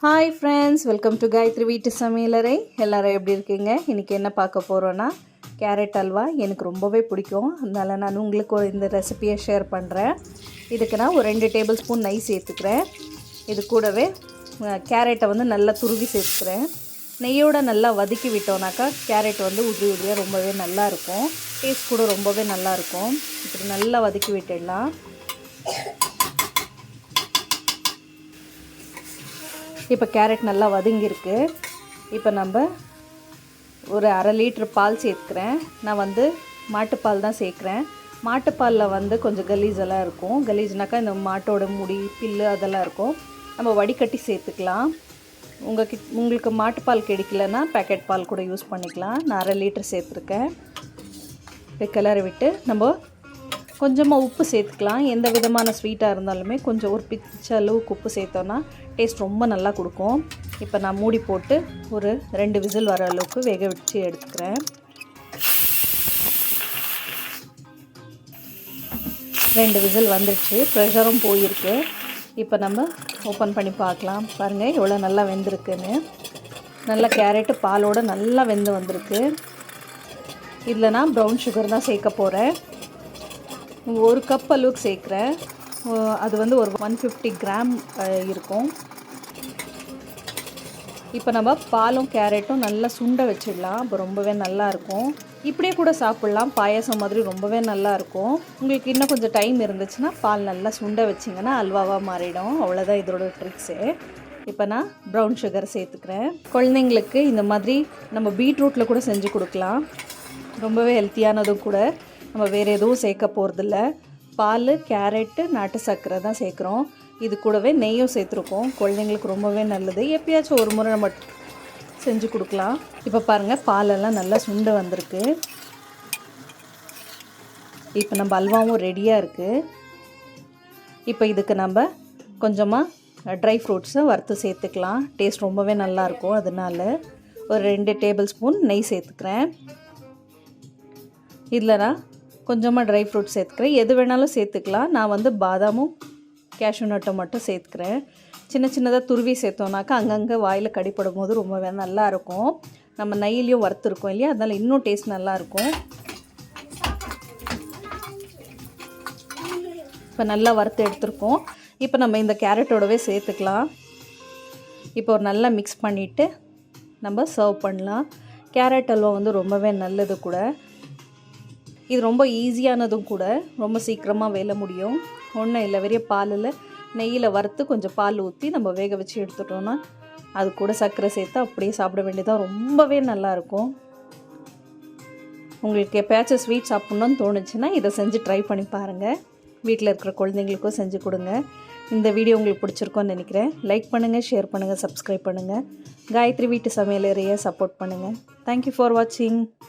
Hi friends, welcome to Gayathri வீட்டு சமையலறை. எல்லோரும் எப்படி இருக்கீங்க? இன்றைக்கி என்ன பார்க்க போகிறோன்னா கேரட் அல்வா. எனக்கு ரொம்பவே பிடிக்கும், அதனால் நான் உங்களுக்கு இந்த ரெசிபியை ஷேர் பண்ணுறேன். இதுக்கு நான் ஒரு 2 டேபிள் ஸ்பூன் நெய் சேர்த்துக்கிறேன். இது கூடவே கேரட்டை நல்லா துருவி சேர்த்துக்கிறேன். நெய்யோடு நல்லா வதக்கி விட்டோம்னாக்கா கேரட் உதிரி உதிரியாக ரொம்பவே நல்லாயிருக்கும். டேஸ்ட் கூட ரொம்பவே நல்லாயிருக்கும். இப்படி நல்லா வதக்கி விட்டுடலாம். இப்போ கேரட் நல்லா வதங்கியிருக்கு. இப்போ நம்ம ஒரு 1/2 லிட்டர் பால் சேர்த்துக்கிறேன். நான் மாட்டுப்பால் தான் சேர்க்குறேன். மாட்டுப்பாலில் கொஞ்சம் கலீஸெல்லாம் இருக்கும். கலீஸ்னாக்கா இந்த மாட்டோட முடி, பில்லு அதெல்லாம் இருக்கும். நம்ம வடிகட்டி சேர்த்துக்கலாம். உங்களுக்கு மாட்டுப்பால் கிடைக்கலன்னா பேக்கெட் பால் கூட யூஸ் பண்ணிக்கலாம். நான் 1/2 லிட்டர் சேர்த்துருக்கேன். இப்போ கிளறி விட்டு நம்ம கொஞ்சமாக உப்பு சேர்த்துக்கலாம். எந்த விதமான ஸ்வீட்டாக இருந்தாலுமே கொஞ்சம் ஒரு பிச்ச அளவுக்கு உப்பு சேர்த்தோன்னா டேஸ்ட் ரொம்ப நல்லா கொடுக்கும். இப்போ நான் மூடி போட்டு ஒரு 2 விசில் வர அளவுக்கு வேக வச்சு எடுத்துக்கிறேன். 2 விசில் வந்துடுச்சு, ப்ரெஷரும் போயிருக்கு. இப்போ நம்ம ஓப்பன் பண்ணி பார்க்கலாம். பாருங்கள் எவ்வளோ நல்லா வெந்திருக்குன்னு. நல்லா கேரட்டு பாலோடு நல்லா வெந்து வந்திருக்கு. இதில் நான் ப்ரௌன் சுகர் தான் சேர்க்க போகிறேன். 1 கப் அளவுக்கு சேர்க்குறேன். அது ஒரு 150 கிராம் இருக்கும். இப்போ நம்ம பாலும் கேரட்டும் நல்லா சுண்ட வச்சிடலாம். அப்போ ரொம்பவே நல்லாயிருக்கும். இப்படியே கூட சாப்பிட்லாம், பாயாசம் மாதிரி ரொம்பவே நல்லாயிருக்கும். உங்களுக்கு இன்னும் கொஞ்சம் டைம் இருந்துச்சுன்னா பால் நல்லா சுண்ட வச்சிங்கன்னா அல்வாவாக மாறிடும். அவ்வளோதான் இதோட ட்ரிக்ஸு. இப்போ நான் ப்ரௌன் சுகர் சேர்த்துக்கிறேன். குழந்தைங்களுக்கு இந்த மாதிரி நம்ம பீட்ரூட்டில் கூட செஞ்சு கொடுக்கலாம். ரொம்பவே ஹெல்த்தியானதும் கூட. நம்ம வேறு எதுவும் சேர்க்க போகிறதில்ல. பால், கேரட்டு, நாட்டு சர்க்கரை தான் சேர்க்குறோம். இது கூடவே நெய்யும் சேர்த்துருக்கோம். குழந்தைங்களுக்கு ரொம்பவே நல்லது. எப்பயாச்சும் ஒரு முறை நம்ம செஞ்சு கொடுக்கலாம். இப்போ பாருங்கள் பாலெல்லாம் நல்லா சுண்டு வந்திருக்கு. இப்போ நம்ம அல்வாவும் ரெடியாக இருக்குது. இப்போ இதுக்கு நம்ம கொஞ்சமாக ட்ரை ஃப்ரூட்ஸை வறுத்து சேர்த்துக்கலாம். டேஸ்ட் ரொம்பவே நல்லாயிருக்கும். அதனால் ஒரு 2 டேபிள் ஸ்பூன் நெய் சேர்த்துக்கிறேன். இதில் நான் கொஞ்சமாக ட்ரை ஃப்ரூட்ஸ் சேர்த்துக்கிறேன். எது வேணாலும் சேர்த்துக்கலாம். நான் பாதாமும் கேஷ்யூ நட்டும் மட்டும் சேர்த்துக்கிறேன். சின்ன சின்னதாக துருவி சேர்த்தோன்னாக்கா அங்கங்கே வாயில் கடிப்படும் போது ரொம்பவே நல்லாயிருக்கும். நம்ம நெய்லையும் வறுத்துருக்கோம் இல்லையா, அதனால் இன்னும் டேஸ்ட் நல்லாயிருக்கும். இப்போ நல்லா வறுத்து எடுத்துருக்கோம். இப்போ நம்ம இந்த கேரட்டோடவே சேர்த்துக்கலாம். இப்போ ஒரு நல்லா மிக்ஸ் பண்ணிவிட்டு நம்ம சர்வ் பண்ணலாம். கேரட் அல்வா ரொம்பவே நல்லது கூட. இது ரொம்ப ஈஸியானதும் கூட. ரொம்ப சீக்கிரமாக வேலை முடியும். ஒன்றும் இல்லை, வெறிய பாலில் நெய்யில் வறுத்து கொஞ்சம் பால் ஊற்றி நம்ம வேக வச்சு எடுத்துட்டோன்னா அது கூட சர்க்கரை சேர்த்து அப்படியே சாப்பிட வேண்டியதாக ரொம்பவே நல்லாயிருக்கும். உங்களுக்கு எப்போயாச்சும் ஸ்வீட் சாப்பிட்ணுன்னு தோணுச்சுன்னா இதை செஞ்சு ட்ரை பண்ணி பாருங்கள். வீட்டில் இருக்கிற குழந்தைங்களுக்கும் செஞ்சு கொடுங்க. இந்த வீடியோ உங்களுக்கு பிடிச்சிருக்கோன்னு நினைக்கிறேன். லைக் பண்ணுங்கள், ஷேர் பண்ணுங்கள், சப்ஸ்கிரைப் பண்ணுங்கள். காயத்ரி வீட்டு சமையலறையை சப்போர்ட் பண்ணுங்கள். தேங்க்யூ ஃபார் வாட்சிங்.